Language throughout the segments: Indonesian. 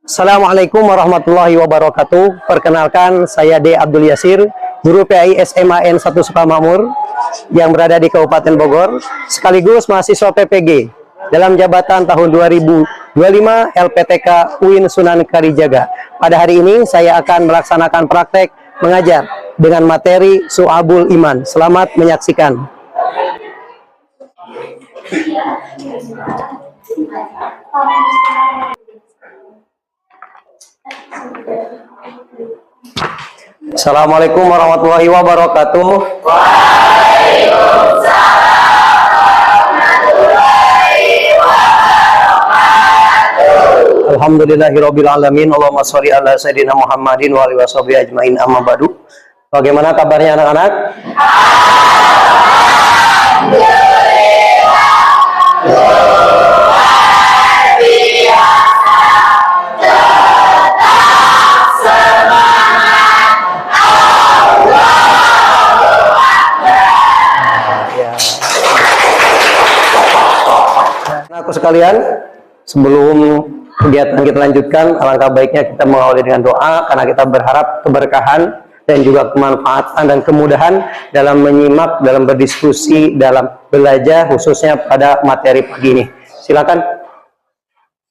Assalamualaikum warahmatullahi wabarakatuh. Perkenalkan, saya D. Abdul Yasir, guru PAI SMA N1 Sukamakmur yang berada di Kabupaten Bogor, sekaligus mahasiswa PPG dalam jabatan tahun 2025 LPTK UIN Sunan Kalijaga. Pada hari ini saya akan melaksanakan praktek mengajar dengan materi Su'abul Iman. Selamat menyaksikan. Assalamualaikum warahmatullahi wabarakatuh. Alhamdulillahirabbil alamin. Allahumma sholli ala sayidina Muhammadin wa alihi washabihi ajmain, amma ba'du. Bagaimana kabarnya anak-anak? Aku sekalian, sebelum kegiatan kita lanjutkan, alangkah baiknya kita mengawali dengan doa karena kita berharap keberkahan dan juga kemanfaatan dan kemudahan dalam menyimak, dalam berdiskusi, dalam belajar khususnya pada materi pagi ini. Silakan.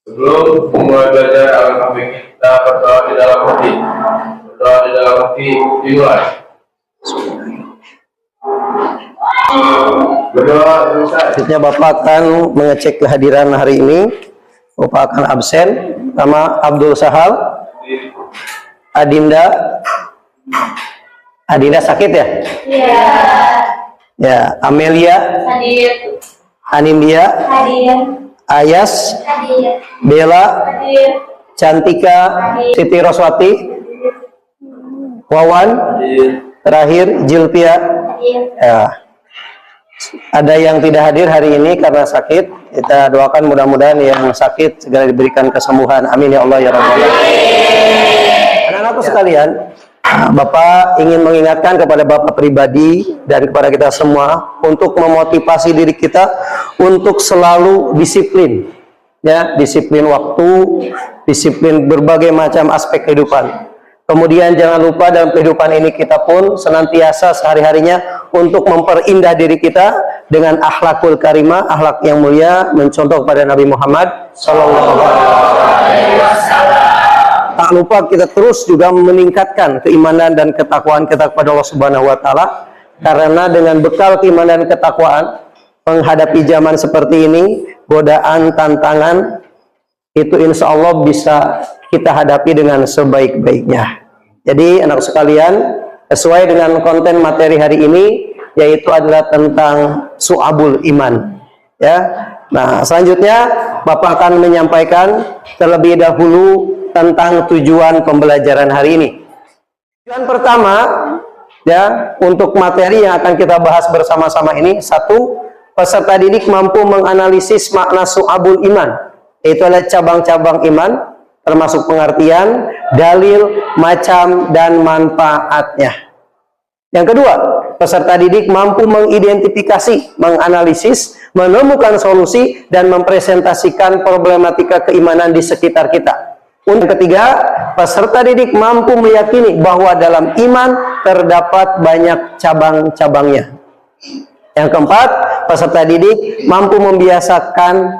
Sebelum memulai belajar, alangkah baiknya kita berdoa di dalam hati. Berdoa di dalam hati dimulai. Berdoa selanjutnya Bapak akan mengecek kehadiran hari ini. Bapak akan absen. Nama Abdul Sahal, Adinda sakit ya? Iya. Ya, Amelia, hadir. Anindia, hadir. Ayas, hadir. Bella, hadir. Cantika, hadir. Siti Roswati, hadir. Wawan, hadir. Terakhir Jilpia, hadir. Ya. Ada yang tidak hadir hari ini karena sakit. Kita doakan mudah-mudahan yang sakit segera diberikan kesembuhan. Amin ya Allah ya Rabbal alamin. Anak-anakku sekalian, Bapak ingin mengingatkan kepada Bapak pribadi dan kepada kita semua untuk memotivasi diri kita untuk selalu disiplin, ya, disiplin waktu, disiplin berbagai macam aspek kehidupan. Kemudian jangan lupa dalam kehidupan ini kita pun senantiasa sehari-harinya untuk memperindah diri kita dengan akhlakul karimah, akhlak yang mulia, mencontoh kepada Nabi Muhammad SAW. Tak lupa kita terus juga meningkatkan keimanan dan ketakwaan kita kepada Allah Subhanahu wa taala, karena dengan bekal keimanan dan ketakwaan menghadapi zaman seperti ini, godaan, tantangan itu insya Allah bisa kita hadapi dengan sebaik-baiknya. Jadi anak sekalian, sesuai dengan konten materi hari ini, yaitu adalah tentang Su'abul Iman, ya. Nah, selanjutnya Bapak akan menyampaikan terlebih dahulu tentang tujuan pembelajaran hari ini. Tujuan pertama, ya, untuk materi yang akan kita bahas bersama-sama ini, satu, peserta didik mampu menganalisis makna Su'abul Iman, yaitu adalah cabang-cabang iman, termasuk pengertian, dalil, macam, dan manfaatnya. Yang kedua, peserta didik mampu mengidentifikasi, menganalisis, menemukan solusi, dan mempresentasikan problematika keimanan di sekitar kita. Untuk ketiga, peserta didik mampu meyakini bahwa dalam iman terdapat banyak cabang-cabangnya. Yang keempat, peserta didik mampu membiasakan,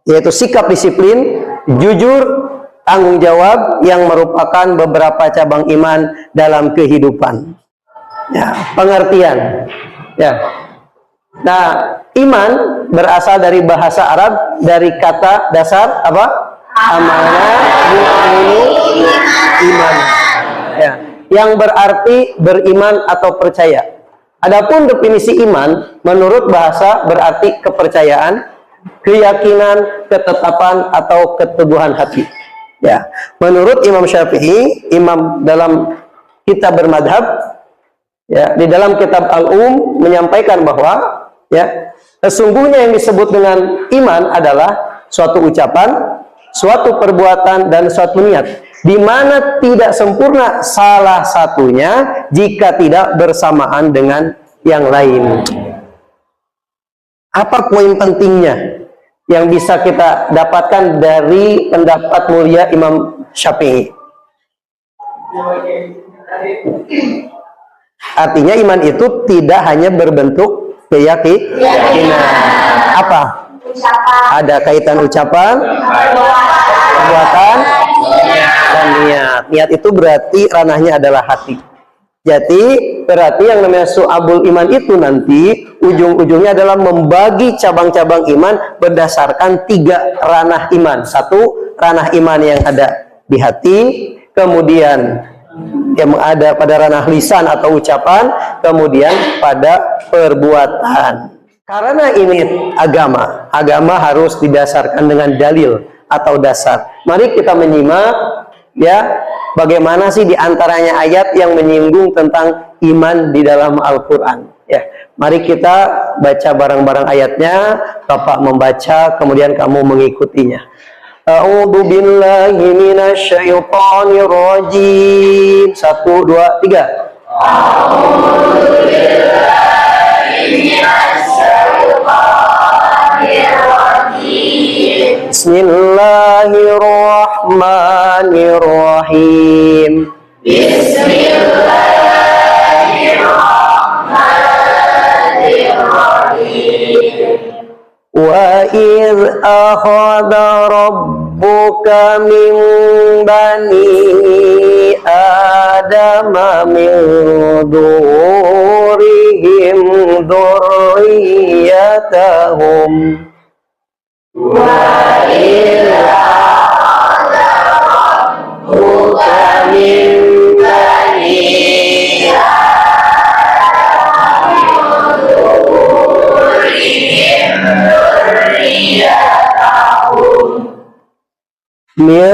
yaitu sikap disiplin, jujur, tanggung jawab yang merupakan beberapa cabang iman dalam kehidupan. Ya, pengertian. Ya. Nah, iman berasal dari bahasa Arab, dari kata dasar apa? Amanah, yu'minu, iman. Ya, yang berarti beriman atau percaya. Adapun definisi iman menurut bahasa berarti kepercayaan, keyakinan, ketetapan, atau keteguhan hati. Ya, menurut Imam Syafi'i, imam dalam kitab bermadhab, ya, di dalam kitab Al-Um menyampaikan bahwa, ya, sesungguhnya yang disebut dengan iman adalah suatu ucapan, suatu perbuatan, dan suatu niat, di mana tidak sempurna salah satunya jika tidak bersamaan dengan yang lain. Apa poin pentingnya? yang bisa kita dapatkan dari pendapat mulia Imam Syafi'i. Artinya iman itu tidak hanya berbentuk keyakinan. Apa? Ada kaitan ucapan, perbuatan, dan niat. Niat itu berarti ranahnya adalah hati. Jadi berarti yang namanya su'abul iman itu nanti ujung-ujungnya adalah membagi cabang-cabang iman berdasarkan 3 ranah iman. 1, ranah iman yang ada di hati, kemudian yang ada pada ranah lisan atau ucapan, kemudian pada perbuatan. Karena ini agama harus didasarkan dengan dalil atau dasar. Mari kita menyimak ya, bagaimana sih diantaranya ayat yang menyinggung tentang iman di dalam Al-Quran. Ya, mari kita baca bareng-bareng ayatnya. Bapak membaca, kemudian kamu mengikutinya. A'udzu billahi minasyaitonir rajim. 1, 2, 3. A'udzu billahi minasyaitonir rajim. Bismillahirrahmanirrahim. Bismillahirrahmanirrahim. Wa idh akhadha rabbuka min bani adama min dhurrihim dhurriyyatahum wa idh akhadha rabbuka min bani min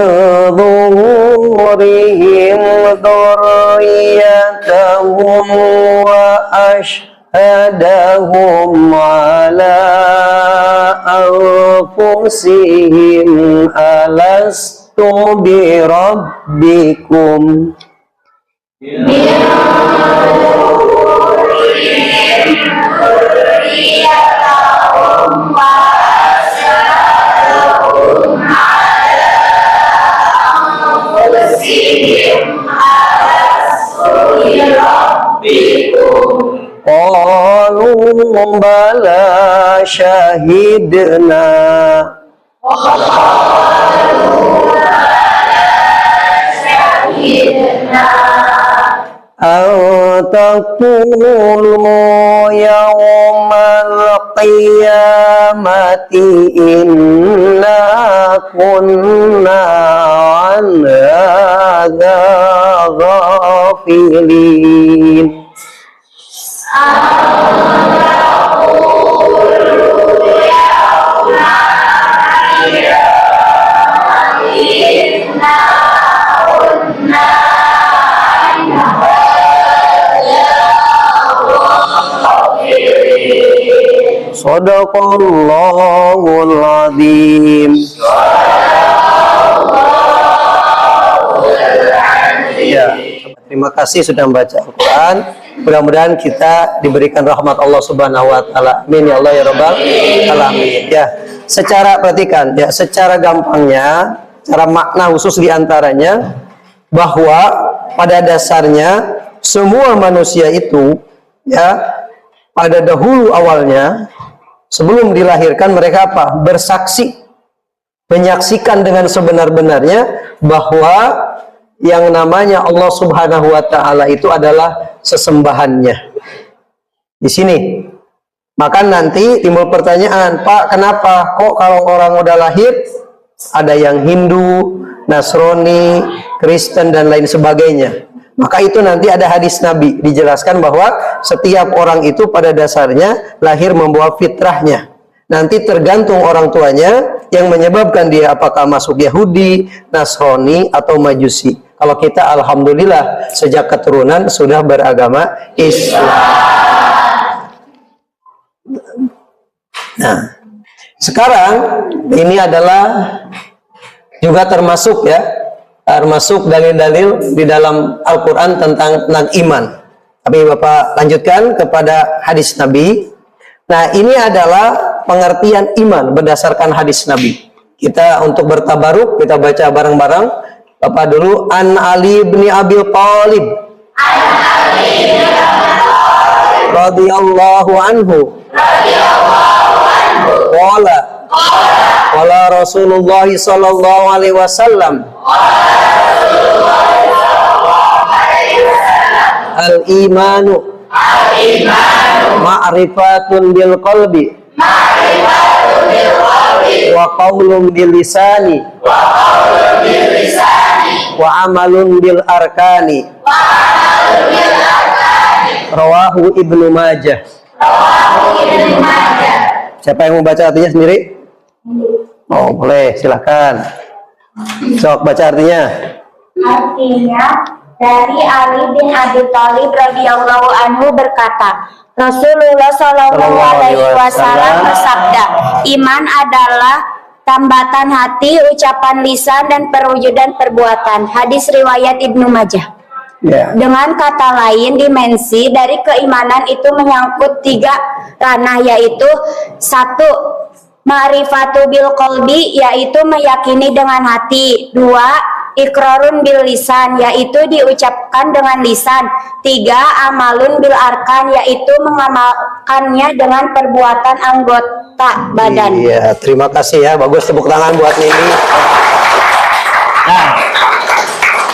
dhuhurihim dhurriyyatahum wa ashhadahum ala anfusihim alastu bi rabbikum. Qalu bala syahidna. Aw taqulu yawmal qiyamati inna kunna an hadza ghafilin. Sadaqallahul azim. Ya, terima kasih sudah membaca Al-Quran. Mudah-mudahan kita diberikan rahmat Allah Subhanahu wa taala. Amin ya Allah ya rabbal alamin. Ya, secara perhatikan ya, secara gampangnya, cara makna khusus diantaranya bahwa pada dasarnya semua manusia itu ya pada dahulu awalnya sebelum dilahirkan mereka apa? Bersaksi, menyaksikan dengan sebenar-benarnya bahwa yang namanya Allah Subhanahu wa taala itu adalah sesembahannya. Di sini. Maka nanti timbul pertanyaan, Pak, kenapa kok kalau orang udah lahir ada yang Hindu, Nasrani, Kristen dan lain sebagainya? Maka itu nanti ada hadis Nabi dijelaskan bahwa setiap orang itu pada dasarnya lahir membawa fitrahnya. Nanti tergantung orang tuanya yang menyebabkan dia apakah masuk Yahudi, Nasrani atau Majusi. Kalau kita alhamdulillah sejak keturunan sudah beragama Islam. Nah, sekarang ini adalah juga termasuk ya, termasuk dalil-dalil di dalam Al-Quran tentang iman. Tapi Bapak lanjutkan kepada hadis Nabi. Nah, ini adalah pengertian iman berdasarkan hadis Nabi. Kita untuk bertabaruk, kita baca bareng-bareng. Bapak dulu, An Ali bin Abi Thalib radhiyallahu anhu qala qala Rasulullah sallallahu alaihi wasallam al-imanu ma'rifatun bil qalbi wa qaulun bil lisani wa amalun bil arkani rawahu Ibnu Majah. Siapa yang mau baca artinya sendiri? Oh, boleh, silahkan. Sok baca artinya. Artinya dari Ali bin Abi Thalib radhiyallahu anhu berkata, Rasulullah Shallallahu alaihi wasallam bersabda, iman adalah tambatan hati, ucapan lisan dan perwujudan perbuatan. Hadis riwayat Ibnu Majah. Ya. Dengan kata lain, dimensi dari keimanan itu menyangkut 3 ranah, yaitu 1. Ma'rifatu bil qalbi, yaitu meyakini dengan hati. 2. Iqrarun bil lisan, yaitu diucapkan dengan lisan. 3. Amalun bil arkan, yaitu mengamalkannya dengan perbuatan anggota badan. Iya, terima kasih ya. Bagus, tepuk tangan buat Nini. Nah,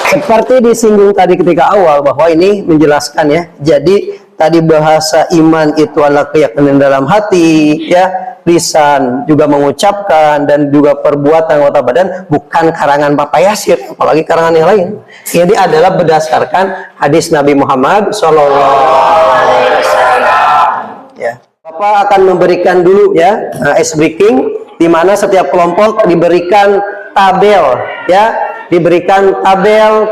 seperti disinggung tadi ketika awal bahwa ini menjelaskan ya. Jadi tadi bahasa iman itu adalah keyakinan dalam hati, ya, lisan juga mengucapkan dan juga perbuatan anggota badan, bukan karangan Bapak Yasir, apalagi karangan yang lain. Ini adalah berdasarkan hadis Nabi Muhammad SAW. Ya. Bapak akan memberikan dulu ya ice breaking, di mana setiap kelompok diberikan tabel, ya. Diberikan tabel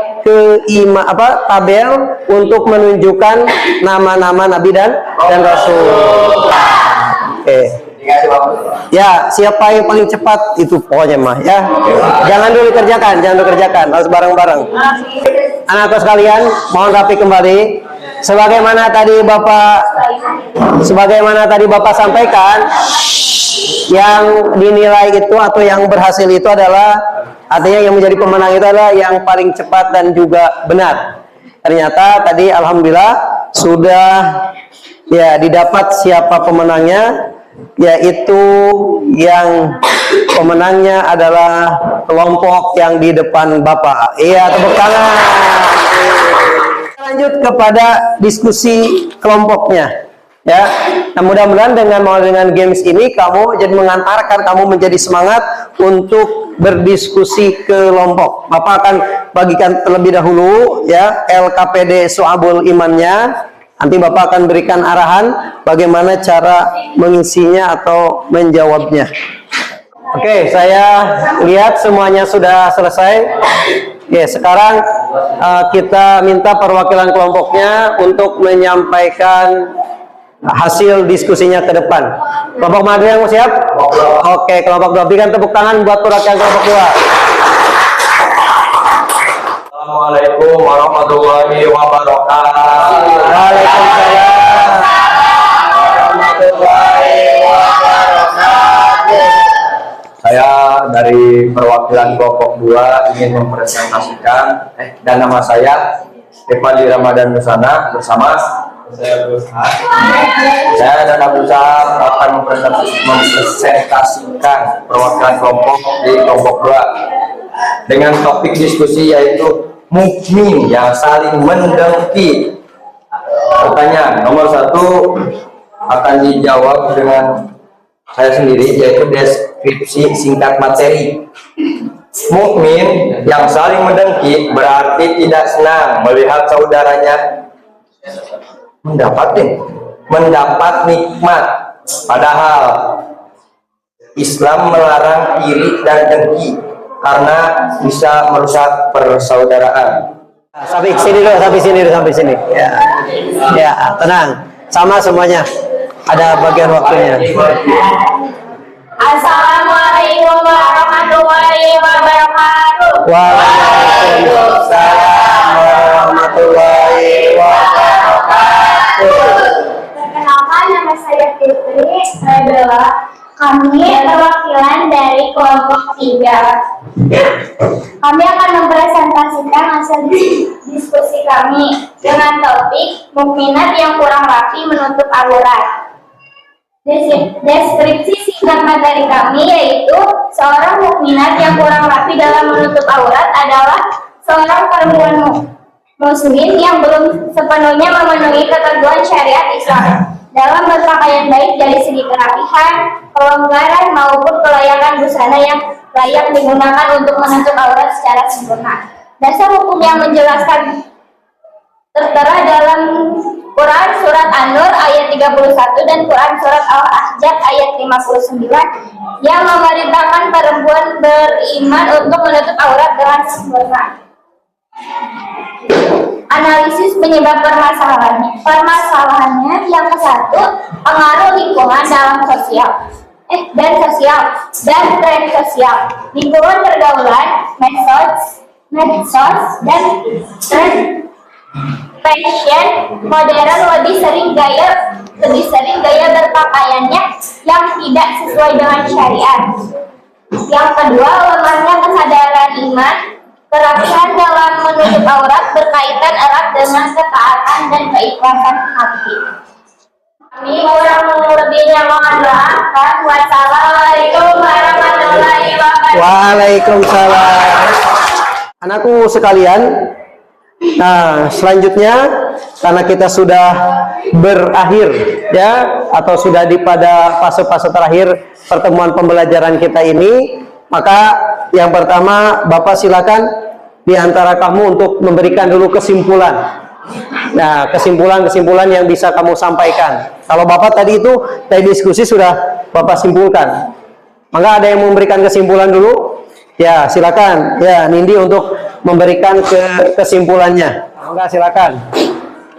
tabel untuk menunjukkan nama-nama Nabi dan Rasul. Oke. Ya, siapa yang paling cepat itu pokoknya mah ya. Jangan dulu dikerjakan, harus bareng-bareng. Anak-anak sekalian, mohon rapi kembali. Sebagaimana tadi Bapak sampaikan, yang dinilai itu atau yang berhasil itu adalah, artinya yang menjadi pemenang itu adalah yang paling cepat dan juga benar. Ternyata tadi alhamdulillah sudah ya didapat siapa pemenangnya, yaitu yang pemenangnya adalah kelompok yang di depan Bapak. Iya, tepuk tangan. Lanjut kepada diskusi kelompoknya. Ya, nah mudah-mudahan dengan games ini kamu jadi mengantarkan kamu menjadi semangat untuk berdiskusi kelompok. Bapak akan bagikan terlebih dahulu ya LKPD So'abul Imannya. Nanti Bapak akan berikan arahan bagaimana cara mengisinya atau menjawabnya. Oke, saya lihat semuanya sudah selesai. Oke, sekarang kita minta perwakilan kelompoknya untuk menyampaikan hasil diskusinya ke depan. Kelompok mana yang mau siap? Oke, kelompok 2, berikan tepuk tangan buat perwakilan kelompok 2. Assalamualaikum warahmatullahi wabarakatuh. Waalaikumsalam warahmatullahi wabarakatuh. Saya dari perwakilan kelompok 2 ingin mempresentasikan dan nama saya Evan Ramadan Nusana bersama saya dan Abu Sahab akan mempresentasikan perwakilan kelompok di kelompok 2 dengan topik diskusi yaitu mukmin yang saling mendengki. Pertanyaan nomor 1 akan dijawab dengan saya sendiri, yaitu deskripsi singkat materi. Mukmin yang saling mendengki berarti tidak senang melihat saudaranya mendapat nikmat, padahal Islam melarang iri dan dengki karena bisa merusak persaudaraan. Sampai sini. Ya, ya, tenang, sama semuanya. Ada bagian waktunya. Assalamualaikum warahmatullahi wabarakatuh. Waalaikumsalam warahmatullahi wabarakatuh. Perkenalkan, nama saya Fitri. Saya adalah Kami perwakilan dari kelompok 3. Kami akan mempresentasikan hasil diskusi kami dengan topik mukminat yang kurang rapi menutup aurat. Deskripsi singkat materi kami yaitu seorang mukminat yang kurang rapi dalam menutup aurat adalah seorang perempuan muslim yang belum sepenuhnya memenuhi ketentuan syariat Islam dalam berpakaian baik dari segi kerapihan, kelonggaran maupun kelayakan busana yang layak digunakan untuk menutup aurat secara sempurna. Dasar hukum yang menjelaskan tertera dalam Quran Surat An-Nur ayat 31 dan Quran Surat Al-Ahzab ayat 59 yang memerintahkan perempuan beriman untuk menutup aurat dengan sempurna. Analisis penyebab permasalahannya yang ke-1, pengaruh lingkungan dalam dan tren sosial. Lingkungan pergaulan, medsos dan tren fashion modern lebih sering gaya berpakaiannya yang tidak sesuai dengan syariat. Yang kedua, lemahnya kesadaran iman. Kerapihan dalam menutup aurat berkaitan erat dengan ketaatan dan keikhlasan hati. Kami kurang lebihnya mohon maaf. Wassalamualaikum warahmatullahi wabarakatuh. Waalaikumsalam. Anakku sekalian, nah selanjutnya karena kita sudah berakhir ya atau sudah pada fase-fase terakhir pertemuan pembelajaran kita ini, maka yang pertama Bapak silakan di antara kamu untuk memberikan dulu kesimpulan. Nah, kesimpulan yang bisa kamu sampaikan. Kalau Bapak tadi itu dari diskusi sudah Bapak simpulkan. Maka ada yang memberikan kesimpulan dulu? Ya, silakan. Ya, Nindi untuk memberikan kesimpulannya. Maka silakan.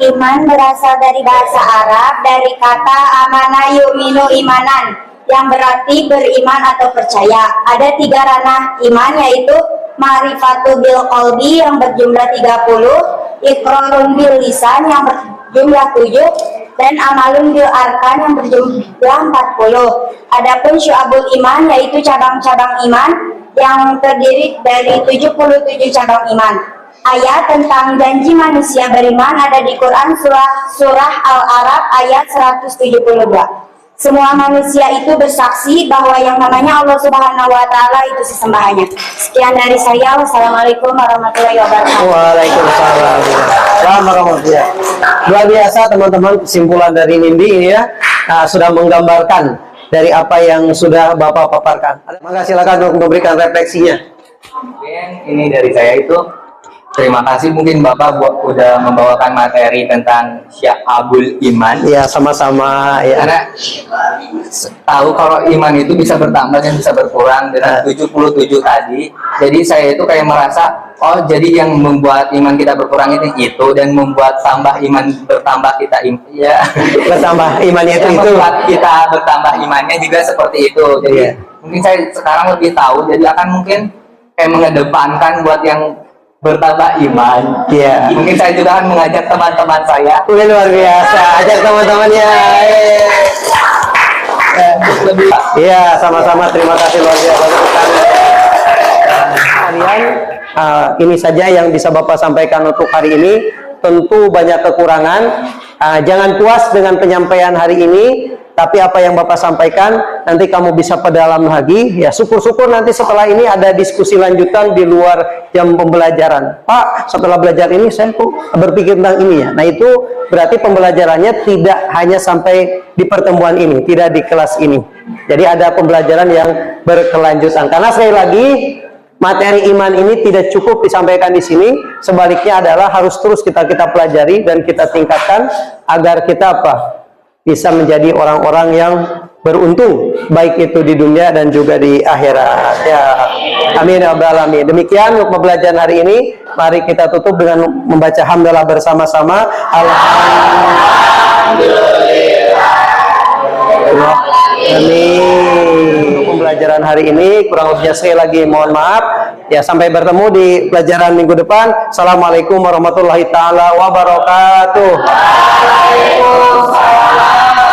Iman berasal dari bahasa Arab dari kata amana yu'minu imanan, yang berarti beriman atau percaya. Ada 3 ranah iman, yaitu ma'rifatu bil qalbi yang berjumlah 30, iqrarun bil lisan yang berjumlah 7, dan amalun bil arkan yang berjumlah 40. Adapun syu'abul iman yaitu cabang-cabang iman yang terdiri dari 77 cabang iman. Ayat tentang janji manusia beriman ada di Quran surah Al-Araf ayat 172. Semua manusia itu bersaksi bahwa yang namanya Allah Subhanahu wa Ta'ala itu sesembahannya. Sekian dari saya. Wassalamualaikum warahmatullahi wabarakatuh. Waalaikumsalam warahmatullahi wabarakatuh. Luar biasa teman-teman, kesimpulan dari Nindi ini ya, sudah menggambarkan dari apa yang sudah Bapak paparkan. Maka silakan untuk memberikan refleksinya. Ini dari saya itu terima kasih mungkin Bapak udah membawakan materi tentang Syu'abul Iman. Ya, sama-sama ya. Karena tahu kalau iman itu bisa bertambah dan bisa berkurang dengan 77 tadi. Jadi saya itu kayak merasa, oh jadi yang membuat iman kita berkurang itu dan membuat tambah iman bertambah kita ya. Bertambah imannya itu membuat kita bertambah imannya juga seperti itu. Jadi mungkin saya sekarang lebih tahu, jadi akan mungkin kayak mengedepankan buat yang bertambah iman. Iya. Mungkin saya juga akan mengajak teman-teman saya. Luar biasa, ajak teman-temannya. Iya, sama-sama, terima kasih luar biasa. Kalian, ini saja yang bisa Bapak sampaikan untuk hari ini. Tentu banyak kekurangan. Jangan puas dengan penyampaian hari ini, tapi apa yang Bapak sampaikan nanti kamu bisa perdalam lagi. Ya, syukur-syukur nanti setelah ini ada diskusi lanjutan di luar jam pembelajaran. Pak, setelah belajar ini saya kok berpikir tentang ini ya. Nah, itu berarti pembelajarannya tidak hanya sampai di pertemuan ini, tidak di kelas ini. Jadi ada pembelajaran yang berkelanjutan. Karena sekali lagi materi iman ini tidak cukup disampaikan di sini, sebaliknya adalah harus terus kita pelajari dan kita tingkatkan agar kita bisa menjadi orang-orang yang beruntung, baik itu di dunia dan juga di akhirat. Ya, amin ya rabbal alamin. Demikian untuk pembelajaran hari ini. Mari kita tutup dengan membaca hamdalah bersama-sama. Alhamdulillah. Amin. Pembelajaran hari ini kurang lebihnya sekali lagi mohon maaf. Ya, sampai bertemu di pelajaran minggu depan. Assalamualaikum warahmatullahi taala wabarakatuh. Waalaikumsalam.